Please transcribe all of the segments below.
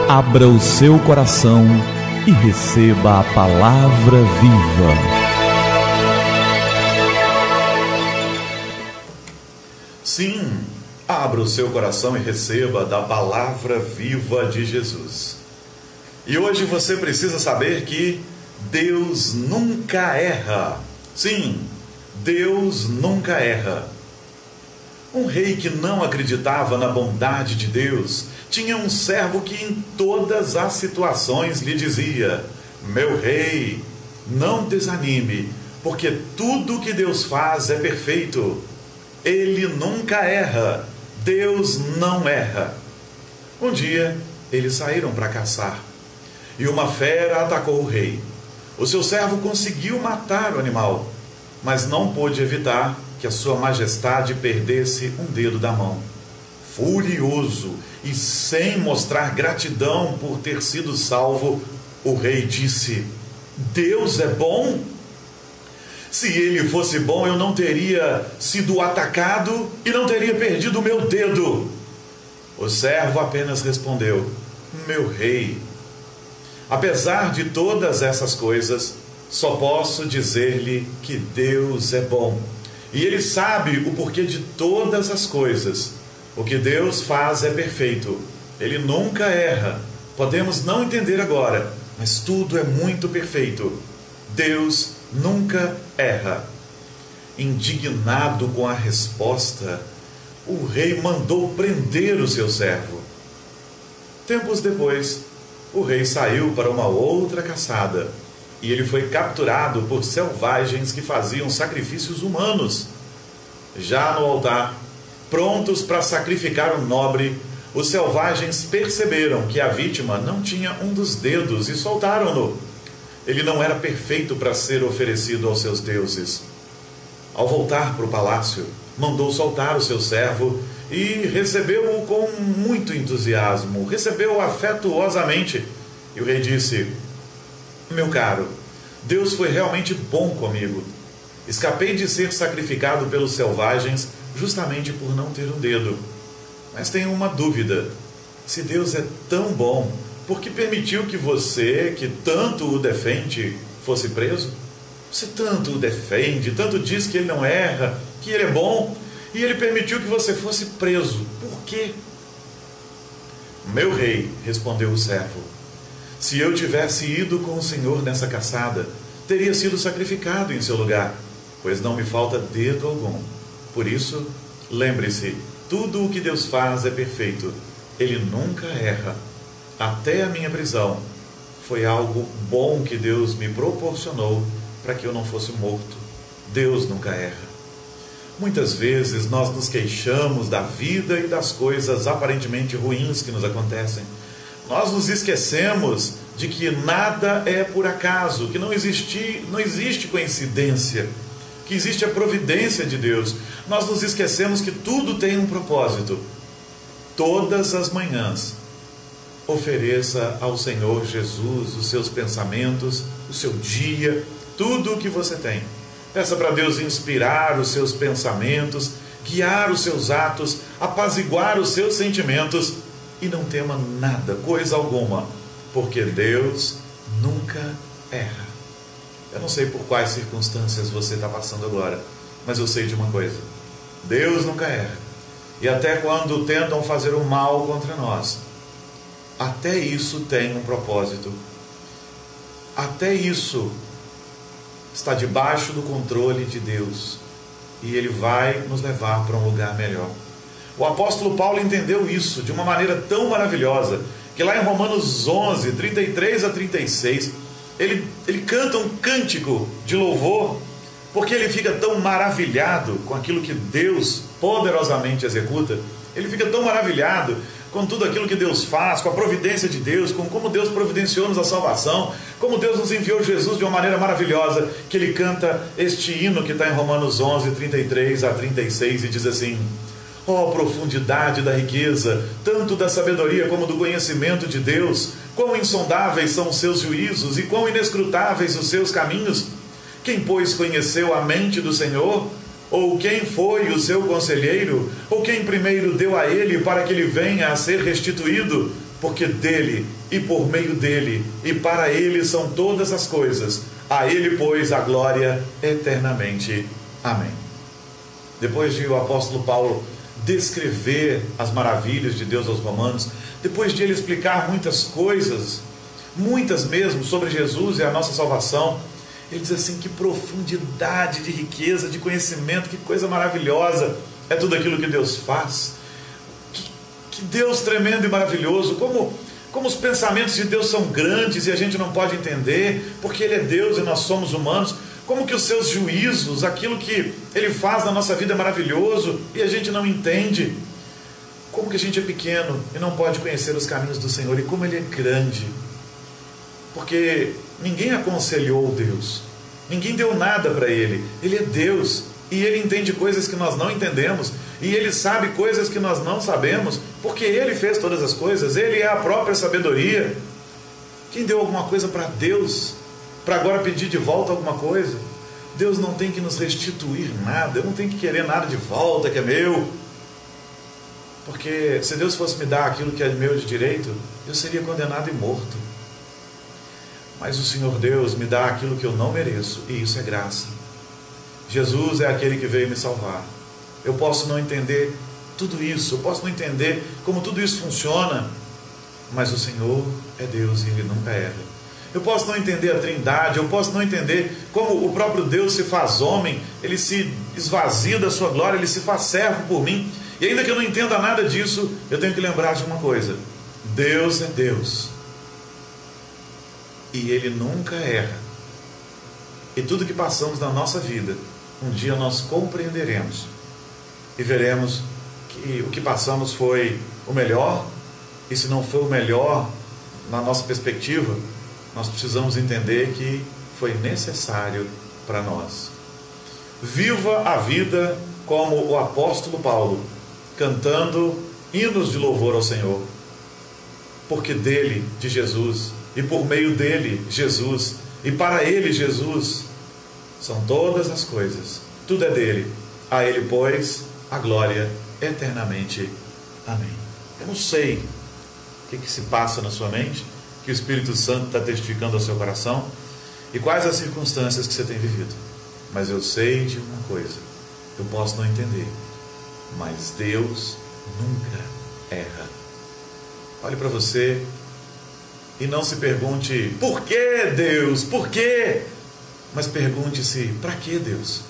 Abra o seu coração e receba a palavra viva. Sim, abra o seu coração e receba da palavra viva de Jesus. E hoje você precisa saber que Deus nunca erra. Sim, Deus nunca erra. Um rei que não acreditava na bondade de Deus tinha um servo que em todas as situações lhe dizia: meu rei, não desanime, porque tudo que Deus faz é perfeito. Ele nunca erra. Deus não erra. Um dia, eles saíram para caçar e uma fera atacou o rei. O seu servo conseguiu matar o animal, mas não pôde evitar que a sua majestade perdesse um dedo da mão. Furioso e sem mostrar gratidão por ter sido salvo, o rei disse: Deus é bom? Se ele fosse bom, eu não teria sido atacado e não teria perdido o meu dedo. O servo apenas respondeu: meu rei, apesar de todas essas coisas, só posso dizer-lhe que Deus é bom. E Ele sabe o porquê de todas as coisas. O que Deus faz é perfeito. Ele nunca erra. Podemos não entender agora, mas tudo é muito perfeito. Deus nunca erra. Indignado com a resposta, o rei mandou prender o seu servo. Tempos depois, o rei saiu para uma outra caçada e ele foi capturado por selvagens que faziam sacrifícios humanos. Já no altar, prontos para sacrificar o nobre, os selvagens perceberam que a vítima não tinha um dos dedos e soltaram-no. Ele não era perfeito para ser oferecido aos seus deuses. Ao voltar para o palácio, mandou soltar o seu servo e recebeu-o com muito entusiasmo, recebeu-o afetuosamente. E o rei disse: meu caro, Deus foi realmente bom comigo. Escapei de ser sacrificado pelos selvagens justamente por não ter um dedo. Mas tenho uma dúvida. Se Deus é tão bom, por que permitiu que você, que tanto o defende, fosse preso? Você tanto o defende, tanto diz que ele não erra, que ele é bom, e ele permitiu que você fosse preso. Por quê? Meu rei, respondeu o servo, se eu tivesse ido com o Senhor nessa caçada, teria sido sacrificado em seu lugar, pois não me falta dedo algum. Por isso, lembre-se, tudo o que Deus faz é perfeito. Ele nunca erra. Até a minha prisão foi algo bom que Deus me proporcionou para que eu não fosse morto. Deus nunca erra. Muitas vezes nós nos queixamos da vida e das coisas aparentemente ruins que nos acontecem. Nós nos esquecemos de que nada é por acaso, que não existe coincidência, que existe a providência de Deus. Nós nos esquecemos que tudo tem um propósito. Todas as manhãs, ofereça ao Senhor Jesus os seus pensamentos, o seu dia, tudo o que você tem. Peça para Deus inspirar os seus pensamentos, guiar os seus atos, apaziguar os seus sentimentos. E não tema nada, coisa alguma, porque Deus nunca erra. Eu não sei por quais circunstâncias você está passando agora, mas eu sei de uma coisa: Deus nunca erra. E até quando tentam fazer o mal contra nós, até isso tem um propósito. Até isso está debaixo do controle de Deus. E Ele vai nos levar para um lugar melhor. O apóstolo Paulo entendeu isso de uma maneira tão maravilhosa, que lá em Romanos 11, 33 a 36, ele canta um cântico de louvor, porque ele fica tão maravilhado com aquilo que Deus poderosamente executa. Ele fica tão maravilhado com tudo aquilo que Deus faz, com a providência de Deus, com como Deus providenciou-nos a salvação, como Deus nos enviou Jesus de uma maneira maravilhosa, que ele canta este hino que está em Romanos 11, 33 a 36, e diz assim: ó profundidade da riqueza, tanto da sabedoria como do conhecimento de Deus, quão insondáveis são os seus juízos e quão inescrutáveis os seus caminhos. Quem, pois, conheceu a mente do Senhor? Ou quem foi o seu conselheiro? Ou quem primeiro deu a ele para que ele venha a ser restituído? porque dele e por meio dele e para ele são todas as coisas. A ele, pois, a glória eternamente. Amém. Depois de o apóstolo Paulo descrever as maravilhas de Deus aos romanos, depois de ele explicar muitas coisas, muitas mesmo, sobre Jesus e a nossa salvação, ele diz assim: que profundidade de riqueza, de conhecimento, que coisa maravilhosa é tudo aquilo que Deus faz. Que Deus tremendo e maravilhoso, como os pensamentos de Deus são grandes e a gente não pode entender, porque Ele é Deus e nós somos humanos. Como que os seus juízos, aquilo que Ele faz na nossa vida é maravilhoso e a gente não entende. Como que a gente é pequeno e não pode conhecer os caminhos do Senhor, e como Ele é grande. Porque ninguém aconselhou Deus, ninguém deu nada para Ele. Ele é Deus e Ele entende coisas que nós não entendemos, e Ele sabe coisas que nós não sabemos, porque Ele fez todas as coisas, Ele é a própria sabedoria. Quem deu alguma coisa para Deus, para agora pedir de volta alguma coisa? Deus não tem que nos restituir nada, eu não tenho que querer nada de volta que é meu, porque se Deus fosse me dar aquilo que é meu de direito, eu seria condenado e morto. Mas o Senhor Deus me dá aquilo que eu não mereço, e isso é graça. Jesus é aquele que veio me salvar. Eu posso não entender tudo isso, eu posso não entender como tudo isso funciona, mas o Senhor é Deus e Ele nunca erra. Eu posso não entender a Trindade, eu posso não entender como o próprio Deus se faz homem, Ele se esvazia da sua glória, Ele se faz servo por mim, e ainda que eu não entenda nada disso, eu tenho que lembrar de uma coisa: Deus é Deus e Ele nunca erra. E tudo que passamos na nossa vida, um dia nós compreenderemos e veremos que o que passamos foi o melhor, e se não foi o melhor na nossa perspectiva, nós precisamos entender que foi necessário para nós. Viva a vida como o apóstolo Paulo, cantando hinos de louvor ao Senhor, porque dele, de Jesus, e por meio dele, Jesus, e para ele, Jesus, são todas as coisas. Tudo é dele. A ele, pois, a glória eternamente. Amém. Eu não sei o que se passa na sua mente, que o Espírito Santo está testificando ao seu coração, e quais as circunstâncias que você tem vivido. Mas eu sei de uma coisa: eu posso não entender, mas Deus nunca erra. Olhe para você e não se pergunte: por que Deus? Por quê? Mas pergunte-se: para que Deus?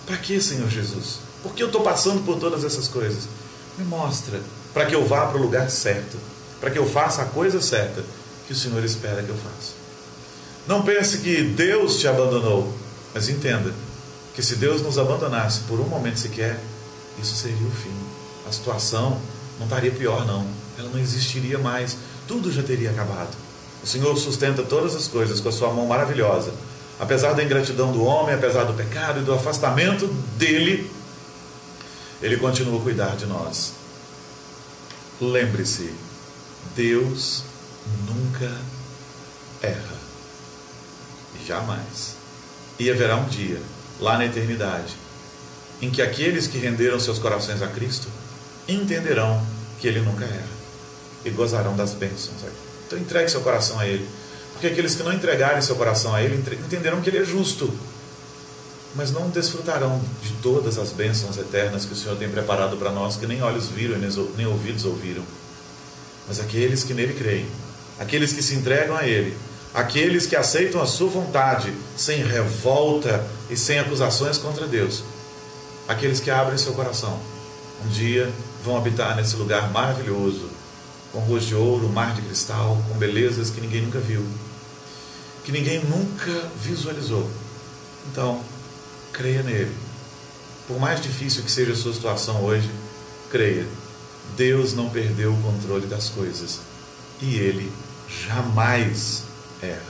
Para que, Senhor Jesus? Por que eu estou passando por todas essas coisas? Me mostra, para que eu vá para o lugar certo, para que eu faça a coisa certa que o Senhor espera que eu faça. Não pense que Deus te abandonou, mas entenda que se Deus nos abandonasse por um momento sequer, isso seria o fim. A situação não estaria pior, não. Ela não existiria mais. Tudo já teria acabado. O Senhor sustenta todas as coisas com a sua mão maravilhosa. Apesar da ingratidão do homem, apesar do pecado e do afastamento dele, Ele continua a cuidar de nós. Lembre-se, Deus nunca erra. Jamais. E haverá um dia, lá na eternidade, em que aqueles que renderam seus corações a Cristo entenderão que Ele nunca erra e gozarão das bênçãos. Então entregue seu coração a Ele, porque aqueles que não entregarem seu coração a Ele entenderão que Ele é justo, mas não desfrutarão de todas as bênçãos eternas que o Senhor tem preparado para nós, que nem olhos viram, nem ouvidos ouviram. Mas aqueles que nele creem, aqueles que se entregam a Ele, aqueles que aceitam a sua vontade, sem revolta e sem acusações contra Deus, aqueles que abrem seu coração, um dia vão habitar nesse lugar maravilhoso, com ruas de ouro, mar de cristal, com belezas que ninguém nunca viu, que ninguém nunca visualizou. Então, creia nele. Por mais difícil que seja a sua situação hoje, creia. Deus não perdeu o controle das coisas e Ele jamais erra.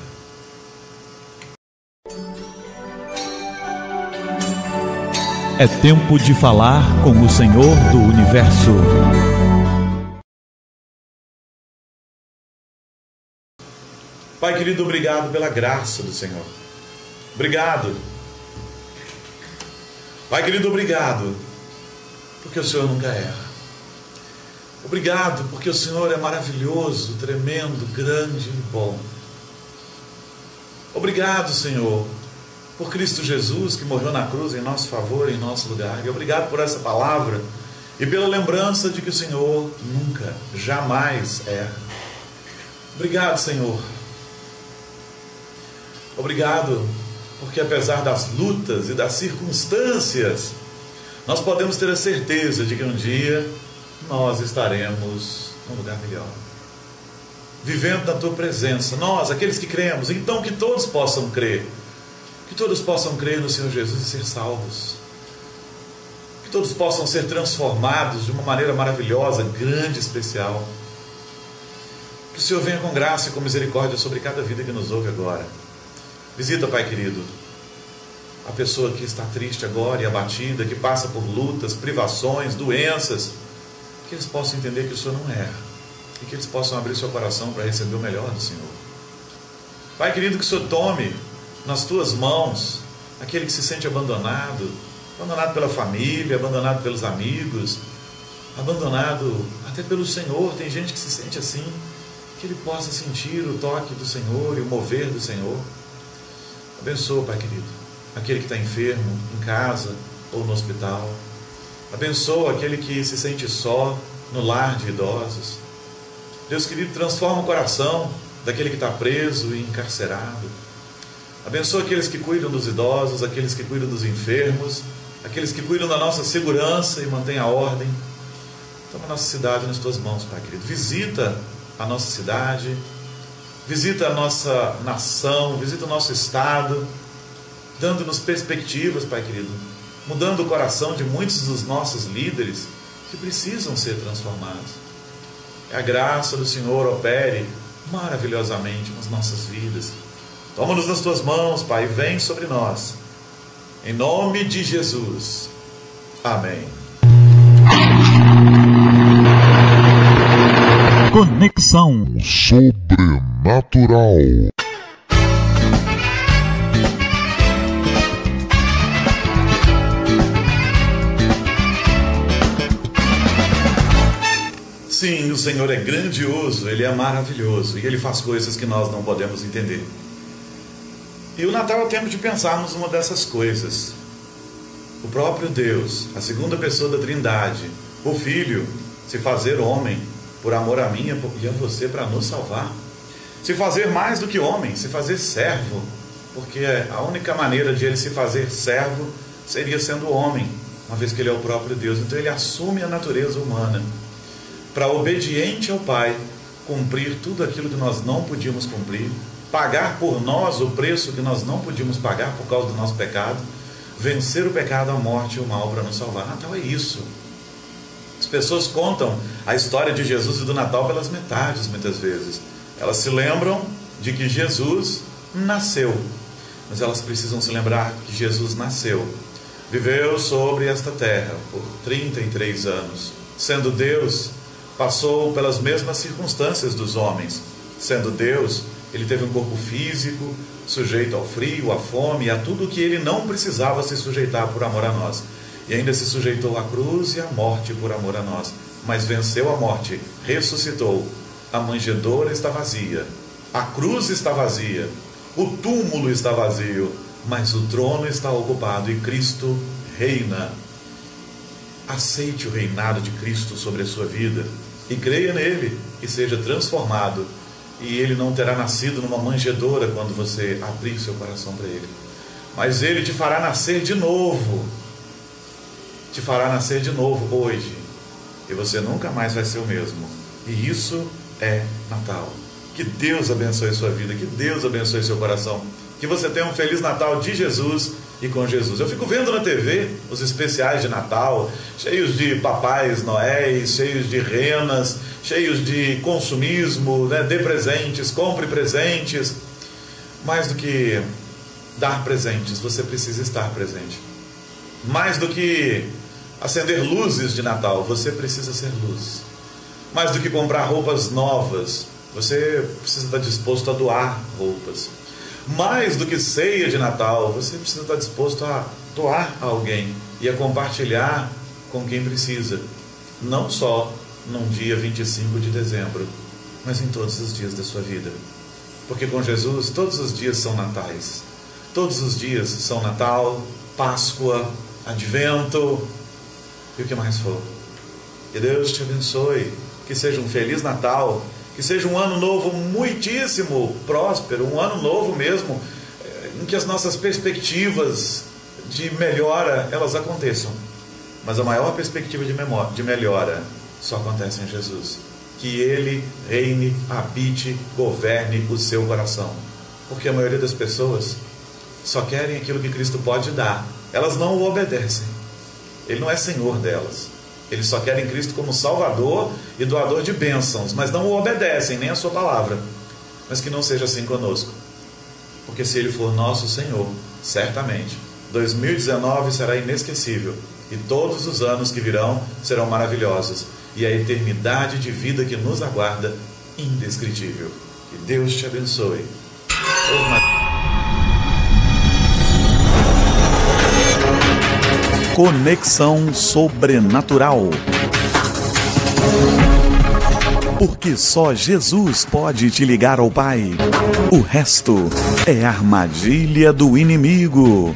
É tempo de falar com o Senhor do Universo. Pai querido, obrigado pela graça do Senhor. Obrigado. Pai querido, obrigado, porque o Senhor nunca erra. Obrigado porque o Senhor é maravilhoso, tremendo, grande e bom. Obrigado, Senhor, por Cristo Jesus que morreu na cruz em nosso favor, em nosso lugar. E obrigado por essa palavra e pela lembrança de que o Senhor nunca, jamais erra. Obrigado, Senhor. Obrigado porque apesar das lutas e das circunstâncias, nós podemos ter a certeza de que um dia nós estaremos num lugar melhor, vivendo na Tua presença, nós, aqueles que cremos. Então que todos possam crer, que todos possam crer no Senhor Jesus e ser salvos, que todos possam ser transformados de uma maneira maravilhosa, grande, especial. Que o Senhor venha com graça e com misericórdia sobre cada vida que nos ouve agora. Visita, Pai querido, a pessoa que está triste agora e abatida, que passa por lutas, privações, doenças, que eles possam entender que o Senhor não erra e que eles possam abrir seu coração para receber o melhor do Senhor. Pai querido, que o Senhor tome nas Tuas mãos aquele que se sente abandonado, abandonado pela família, abandonado pelos amigos, abandonado até pelo Senhor. Tem gente que se sente assim, que ele possa sentir o toque do Senhor e o mover do Senhor. Abençoa, Pai querido, aquele que está enfermo em casa ou no hospital. Abençoa aquele que se sente só no lar de idosos. Deus querido, transforma o coração daquele que está preso e encarcerado. Abençoa aqueles que cuidam dos idosos, aqueles que cuidam dos enfermos, aqueles que cuidam da nossa segurança e mantêm a ordem. Toma a nossa cidade nas Tuas mãos, Pai querido. Visita a nossa cidade, visita a nossa nação, visita o nosso estado, dando-nos perspectivas, Pai querido, mudando o coração de muitos dos nossos líderes que precisam ser transformados. Que a graça do Senhor opere maravilhosamente nas nossas vidas. Toma-nos nas Tuas mãos, Pai, e vem sobre nós. Em nome de Jesus. Amém. Conexão Sobrenatural. Sim, o Senhor é grandioso, Ele é maravilhoso e Ele faz coisas que nós não podemos entender. E o Natal é o tempo de pensarmos uma dessas coisas. O próprio Deus, a segunda pessoa da Trindade, o Filho, se fazer homem por amor a mim e a você para nos salvar. Se fazer mais do que homem, se fazer servo, porque a única maneira de Ele se fazer servo seria sendo homem, uma vez que Ele é o próprio Deus. Então Ele assume a natureza humana para, obediente ao Pai, cumprir tudo aquilo que nós não podíamos cumprir, pagar por nós o preço que nós não podíamos pagar por causa do nosso pecado, vencer o pecado, a morte e o mal para nos salvar. Natal é isso. As pessoas contam a história de Jesus e do Natal pelas metades, muitas vezes. Elas se lembram de que Jesus nasceu, mas elas precisam se lembrar que Jesus nasceu, viveu sobre esta terra por 33 anos, sendo Deus, passou pelas mesmas circunstâncias dos homens. Sendo Deus, Ele teve um corpo físico, sujeito ao frio, à fome e a tudo que Ele não precisava se sujeitar por amor a nós. E ainda se sujeitou à cruz e à morte por amor a nós. Mas venceu a morte, ressuscitou. A manjedoura está vazia, a cruz está vazia, o túmulo está vazio, mas o trono está ocupado e Cristo reina. Aceite o reinado de Cristo sobre a sua vida e creia nele e seja transformado. E Ele não terá nascido numa manjedoura quando você abrir seu coração para Ele, mas Ele te fará nascer de novo. Te fará nascer de novo hoje, e você nunca mais vai ser o mesmo. E isso é Natal. Que Deus abençoe sua vida, que Deus abençoe seu coração, que você tenha um Feliz Natal de Jesus e com Jesus. Eu fico vendo na TV os especiais de Natal, cheios de papais noéis, cheios de renas, cheios de consumismo, né? Dê presentes, compre presentes. Mais do que dar presentes, você precisa estar presente. Mais do que acender luzes de Natal, você precisa ser luz. Mais do que comprar roupas novas, você precisa estar disposto a doar roupas. Mais do que ceia de Natal, você precisa estar disposto a doar a alguém e a compartilhar com quem precisa. Não só num dia 25 de dezembro, mas em todos os dias da sua vida. Porque com Jesus todos os dias são natais. Todos os dias são Natal, Páscoa, Advento e o que mais for. Que Deus te abençoe, que seja um Feliz Natal, que seja um ano novo muitíssimo próspero, um ano novo mesmo, em que as nossas perspectivas de melhora, elas aconteçam. Mas a maior perspectiva de melhora só acontece em Jesus. Que Ele reine, habite, governe o seu coração. Porque a maioria das pessoas só querem aquilo que Cristo pode dar. Elas não o obedecem. Ele não é Senhor delas. Eles só querem Cristo como Salvador e doador de bênçãos, mas não o obedecem, nem a sua palavra. Mas que não seja assim conosco. Porque se Ele for nosso Senhor, certamente 2019 será inesquecível. E todos os anos que virão serão maravilhosos. E a eternidade de vida que nos aguarda, indescritível. Que Deus te abençoe. Conexão Sobrenatural. Porque só Jesus pode te ligar ao Pai. O resto é armadilha do inimigo.